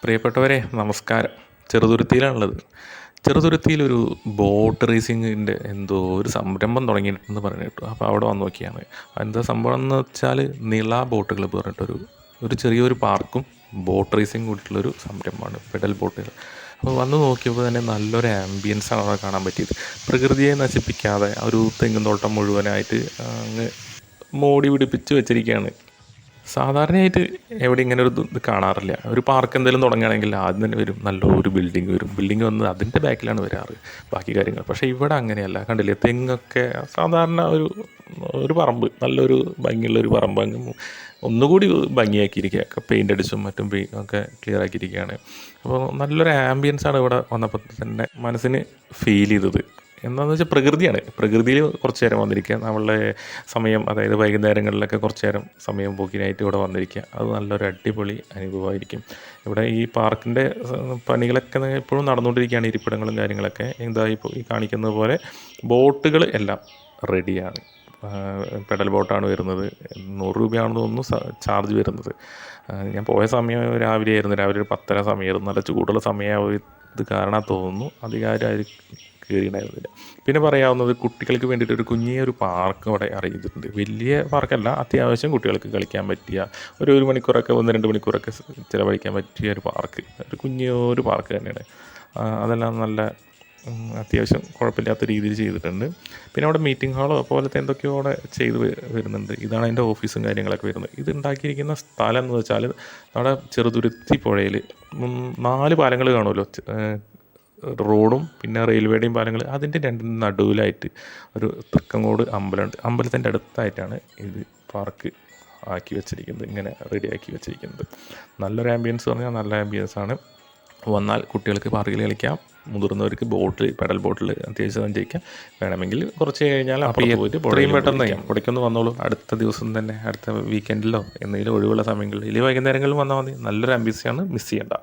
പ്രിയപ്പെട്ടവരെ നമസ്കാരം. ചെറുതുരുത്തിയിലാണുള്ളത്. ചെറുതുരുത്തിയിലൊരു ബോട്ട് റേസിങ്ങിൻ്റെ എന്തോ ഒരു സംരംഭം തുടങ്ങിയിട്ടുണ്ടെന്ന് പറഞ്ഞു കേട്ടു. അപ്പോൾ അവിടെ വന്ന് നോക്കിയാണ്. എന്താ സംഭവം എന്ന് വെച്ചാൽ നിള ബോട്ട് ക്ലബ്ബ് പറഞ്ഞിട്ടൊരു ചെറിയൊരു പാർക്കും ബോട്ട് റേസിങ് കൂടിയിട്ടുള്ളൊരു സംരംഭമാണ്, പെഡൽ ബോട്ടുകൾ. അപ്പോൾ വന്ന് നോക്കിയപ്പോൾ തന്നെ നല്ലൊരു ആംബിയൻസാണ് അവിടെ കാണാൻ പറ്റിയത്. പ്രകൃതിയെ നശിപ്പിക്കാതെ ഒരു തെങ്ങും തോട്ടം മുഴുവനായിട്ട് അങ്ങ് മോടി പിടിപ്പിച്ച് വെച്ചിരിക്കുകയാണ്. സാധാരണയായിട്ട് എവിടെ ഇങ്ങനെ ഒരു ഇത് കാണാറില്ല. ഒരു പാർക്ക് എന്തെങ്കിലും തുടങ്ങുകയാണെങ്കിൽ ആദ്യം തന്നെ വരും നല്ലൊരു ബിൽഡിംഗ് വരും. ബിൽഡിംഗ് വന്ന് അതിൻ്റെ ബാക്കിലാണ് വരാറ് ബാക്കി കാര്യങ്ങൾ. പക്ഷേ ഇവിടെ അങ്ങനെയല്ല. കണ്ടില്ലേ, തെങ്ങൊക്കെ സാധാരണ ഒരു പറമ്പ്, നല്ലൊരു ഭംഗിയുള്ളൊരു പറമ്പ് അങ്ങ് ഒന്നുകൂടി ഭംഗിയാക്കിയിരിക്കുക. പെയിൻ്റ് അടിച്ചും മറ്റും ഒക്കെ ക്ലിയർ ആക്കിയിരിക്കുകയാണ്. അപ്പോൾ നല്ലൊരു ആംബിയൻസാണ് ഇവിടെ വന്നപ്പോൾ തന്നെ മനസ്സിന് ഫീൽ ചെയ്തത്. എന്താണെന്ന് വെച്ചാൽ പ്രകൃതിയിൽ കുറച്ച് നേരം വന്നിരിക്കുക. നമ്മളുടെ സമയം, അതായത് വൈകുന്നേരങ്ങളിലൊക്കെ കുറച്ച് നേരം സമയം പോക്കിനായിട്ട് ഇവിടെ വന്നിരിക്കുക. അത് നല്ലൊരു അടിപൊളി അനുഭവമായിരിക്കും. ഇവിടെ ഈ പാർക്കിൻ്റെ പണികളൊക്കെ എപ്പോഴും നടന്നുകൊണ്ടിരിക്കുകയാണ്. ഇരിപ്പിടങ്ങളും കാര്യങ്ങളൊക്കെ എന്താ ഇപ്പോൾ ഈ കാണിക്കുന്നത് പോലെ ബോട്ടുകൾ എല്ലാം റെഡിയാണ്. പെഡൽ ബോട്ടാണ് വരുന്നത്. 100 രൂപയാണെന്ന് തോന്നുന്നു ചാർജ് വരുന്നത്. ഞാൻ പോയ സമയം രാവിലെ ആയിരുന്നു. രാവിലെ ഒരു 10:30 സമയമായിരുന്നു. നല്ല ചൂടുള്ള സമയമായത് കാരണം തോന്നുന്നു അധികാരം കയറിയിട്ടുണ്ടായിരുന്നില്ല. പിന്നെ പറയാവുന്നത്, കുട്ടികൾക്ക് വേണ്ടിയിട്ട് ഒരു കുഞ്ഞൊരു പാർക്ക് അവിടെ അറിയിച്ചിട്ടുണ്ട്. വലിയ പാർക്കല്ല, അത്യാവശ്യം കുട്ടികൾക്ക് കളിക്കാൻ പറ്റിയ ഒരു മണിക്കൂറൊക്കെ 1-2 മണിക്കൂറൊക്കെ ചിലവഴിക്കാൻ പറ്റിയ ഒരു പാർക്ക്, ഒരു കുഞ്ഞൊരു പാർക്ക് തന്നെയാണ്. അതെല്ലാം നല്ല അത്യാവശ്യം കുഴപ്പമില്ലാത്ത രീതിയിൽ ചെയ്തിട്ടുണ്ട്. പിന്നെ അവിടെ മീറ്റിംഗ് ഹാളോ പോലത്തെ എന്തൊക്കെയോ അവിടെ ചെയ്ത് വരുന്നുണ്ട്. ഇതാണ് അതിൻ്റെ ഓഫീസും കാര്യങ്ങളൊക്കെ വരുന്നത്. ഇത് ഉണ്ടാക്കിയിരിക്കുന്ന സ്ഥലം എന്ന് വെച്ചാൽ നമ്മുടെ ചെറുതുരുത്തി പുഴയിൽ 4 പാലങ്ങൾ കാണുമല്ലോ, റോഡും പിന്നെ റെയിൽവേയുടെയും പാലങ്ങൾ, അതിൻ്റെ രണ്ടിനും നടുവിലായിട്ട് ഒരു തൃക്കങ്ങോട് അമ്പലമുണ്ട്. അമ്പലത്തിൻ്റെ അടുത്തായിട്ടാണ് ഇത് പാർക്ക് ആക്കി വെച്ചിരിക്കുന്നത്, ഇങ്ങനെ റെഡിയാക്കി വെച്ചിരിക്കുന്നത്. നല്ലൊരു ആംബിയൻസ് പറഞ്ഞാൽ നല്ല ആംബിയൻസാണ്. വന്നാൽ കുട്ടികൾക്ക് പാർക്കിൽ കളിക്കാം, മുതിർന്നവർക്ക് പെഡൽ ബോട്ടിൽ അത്യാവശ്യം സഞ്ചരിക്കാം. വേണമെങ്കിൽ കുറച്ച് കഴിഞ്ഞാൽ അപ്പോൾ പോയിട്ട് എത്രയും പെട്ടെന്ന് ഇവിടേക്കൊന്ന് വന്നോളൂ. അടുത്ത ദിവസം തന്നെ, അടുത്ത വീക്കെൻഡിലോ എന്തെങ്കിലും ഒഴിവുള്ള സമയങ്ങളിൽ, വൈകുന്നേരങ്ങളിൽ വന്നാൽ മതി. നല്ലൊരു ആംബിയൻസാണ്, മിസ് ചെയ്യേണ്ട.